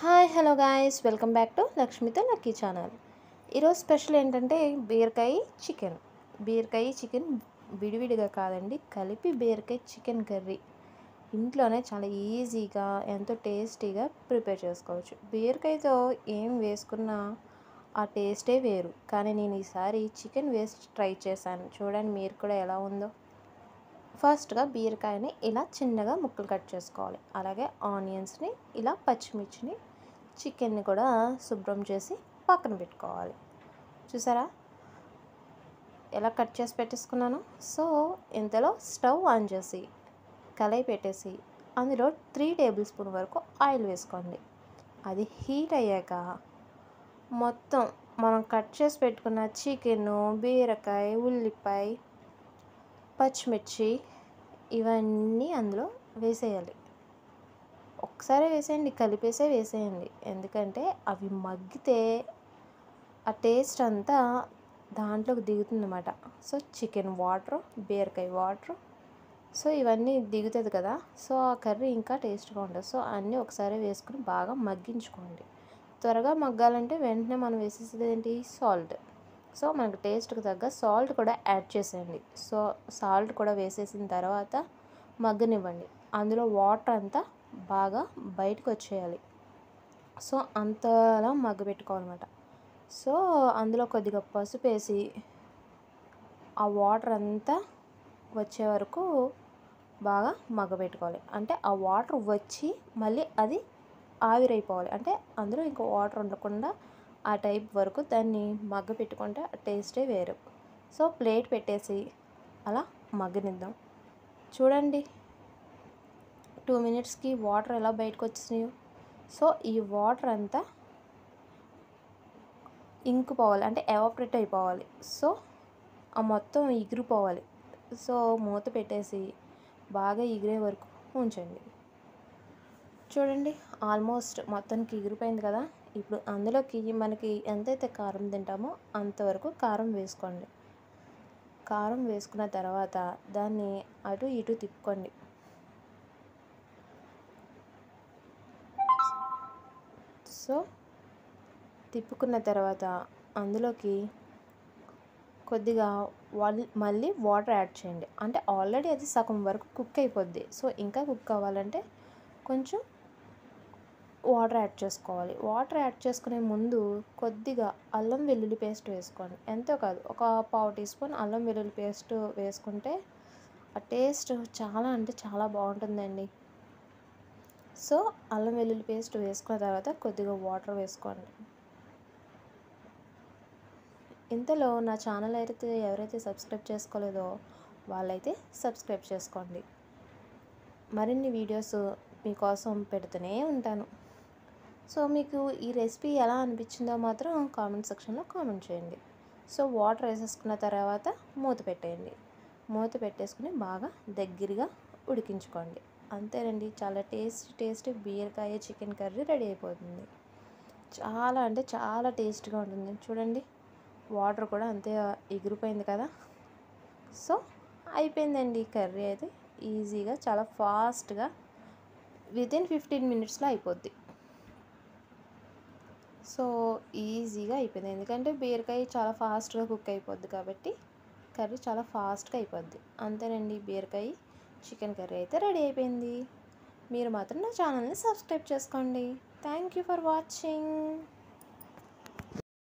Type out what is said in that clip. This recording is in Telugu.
Hi hello guys welcome back to లక్ష్మితో లక్కీ ఛానల్. ఈరోజు స్పెషల్ ఏంటంటే బీరకాయ చికెన్ విడివిడిగా కాదండి, కలిపి బీరకాయ చికెన్ కర్రీ ఇంట్లోనే చాలా ఈజీగా ఎంతో టేస్టీగా ప్రిపేర్ చేసుకోవచ్చు. బీరకాయతో ఏం వేసుకున్నా ఆ టేస్టే వేరు, కానీ నేను ఈసారి చికెన్ వేసి ట్రై చేశాను. చూడండి మీరు కూడా ఎలా ఉందో. ఫస్ట్గా బీరకాయని ఇలా చిన్నగా ముక్కలు కట్ చేసుకోవాలి. అలాగే ఆనియన్స్ని, ఇలా పచ్చిమిర్చిని, చికెన్ని కూడా శుభ్రం చేసి పక్కన పెట్టుకోవాలి. చూసారా ఎలా కట్ చేసి పెట్టేసుకున్నాను. సో ఇంతలో స్టవ్ ఆన్ చేసి కళాయి పెట్టేసి అందులో 3 టేబుల్ స్పూన్ వరకు ఆయిల్ వేసుకోండి. అది హీట్ అయ్యాక మొత్తం మనం కట్ చేసి పెట్టుకున్న చికెను, బీరకాయ, ఉల్లిపాయ, పచ్చిమిర్చి ఇవన్నీ అందులో వేసేయాలి. ఒకసారి వేసేయండి, కలిపేసే వేసేయండి. ఎందుకంటే అవి మగ్గితే ఆ టేస్ట్ అంతా దాంట్లోకి దిగుతుందన్నమాట. సో చికెన్ వాటర్, బీరకాయ వాటర్, సో ఇవన్నీ దిగుతుంది కదా. సో ఆ కర్రీ ఇంకా టేస్ట్గా ఉంటుంది. సో అన్నీ ఒకసారి వేసుకుని బాగా మగ్గించుకోండి. త్వరగా మగ్గాలంటే వెంటనే మనం వేసేసేది ఏంటి, సాల్ట్. సో మనకు టేస్ట్కి తగ్గ సాల్ట్ కూడా యాడ్ చేసేయండి. సో సాల్ట్ కూడా వేసేసిన తర్వాత మగ్గనివ్వండి. అందులో వాటర్ అంతా బాగా బయటకు వచ్చేయాలి. సో అంతలా మగ్గబెట్టుకోవాలన్నమాట. సో అందులో కొద్దిగా పసుపు వేసి ఆ వాటర్ అంతా వచ్చే వరకు బాగా మగ్గబెట్టుకోవాలి. అంటే ఆ వాటర్ వచ్చి మళ్ళీ అది ఆవిరైపోవాలి. అంటే అందులో ఇంకా వాటర్ ఉండకుండా ఆ టైప్ వరకు దాన్ని మగ్గ పెట్టుకుంటే ఆ టేస్టే వేరు. సో ప్లేట్ పెట్టేసి అలా మగ్గనిద్దాం. చూడండి 2 మినిట్స్కి వాటర్ ఎలా బయటకు వచ్చినాయో. సో ఈ వాటర్ అంతా ఇంకిపోవాలి, అంటే ఎవాపరేట్ అయిపోవాలి. సో ఆ మొత్తం ఎగిరిపోవాలి. సో మూత పెట్టేసి బాగా ఎగిరే వరకు ఉంచండి. చూడండి ఆల్మోస్ట్ మొత్తానికి ఎగిరిపోయింది కదా. ఇప్పుడు అందులోకి మనకి ఎంతైతే కారం తింటామో అంతవరకు కారం వేసుకోండి. కారం వేసుకున్న తర్వాత దాన్ని అటు ఇటు తిప్పుకోండి. సో తిప్పుకున్న తర్వాత అందులోకి కొద్దిగా మళ్ళీ వాటర్ యాడ్ చేయండి. అంటే ఆల్రెడీ అది సగం వరకు కుక్ అయిపోద్ది. సో ఇంకా కుక్ అవ్వాలంటే కొంచెం వాటర్ యాడ్ చేసుకోవాలి. వాటర్ యాడ్ చేసుకునే ముందు కొద్దిగా అల్లం వెల్లుల్లి పేస్ట్ వేసుకోండి. ఎంతో కాదు, ఒక 1/2 టీ స్పూన్ అల్లం వెల్లుల్లి పేస్ట్ వేసుకుంటే ఆ టేస్ట్ చాలా అంటే చాలా బాగుంటుందండి. సో అల్లం వెల్లుల్లి పేస్ట్ వేసుకున్న తర్వాత కొద్దిగా వాటర్ వేసుకోండి. ఇంతలో నా ఛానల్ అయితే ఎవరైతే సబ్స్క్రైబ్ చేసుకోలేదో వాళ్ళైతే సబ్స్క్రైబ్ చేసుకోండి. మరిన్ని వీడియోస్ మీకోసం పెడుతూనే ఉంటాను. సో మీకు ఈ రెసిపీ ఎలా అనిపించిందో మాత్రం కామెంట్ సెక్షన్లో కామెంట్ చేయండి. సో వాటర్ వేసేసుకున్న తర్వాత మూత పెట్టేయండి. మూత పెట్టేసుకుని బాగా దగ్గరగా ఉడికించుకోండి. అంతేనండి, చాలా టేస్టీ బీరకాయ చికెన్ కర్రీ రెడీ అయిపోతుంది. చాలా అంటే చాలా టేస్ట్గా ఉంటుంది. చూడండి వాటర్ కూడా అంతే ఎగిరిపోయింది కదా. సో అయిపోయిందండి కర్రీ అయితే. ఈజీగా చాలా ఫాస్ట్గా వితిన్ 15 మినిట్స్లో అయిపోద్ది. సో ఈజీగా అయిపోయింది, ఎందుకంటే బీరకాయ చాలా ఫాస్ట్గా కుక్ అయిపోద్ది కాబట్టి కర్రీ చాలా ఫాస్ట్గా అయిపోద్ది. అంతేనండి, బీరకాయ చికెన్ కర్రీ అయితే రెడీ అయిపోయింది. మీరు మాత్రం నా ఛానల్ని సబ్స్క్రైబ్ చేసుకోండి. Thank you for watching.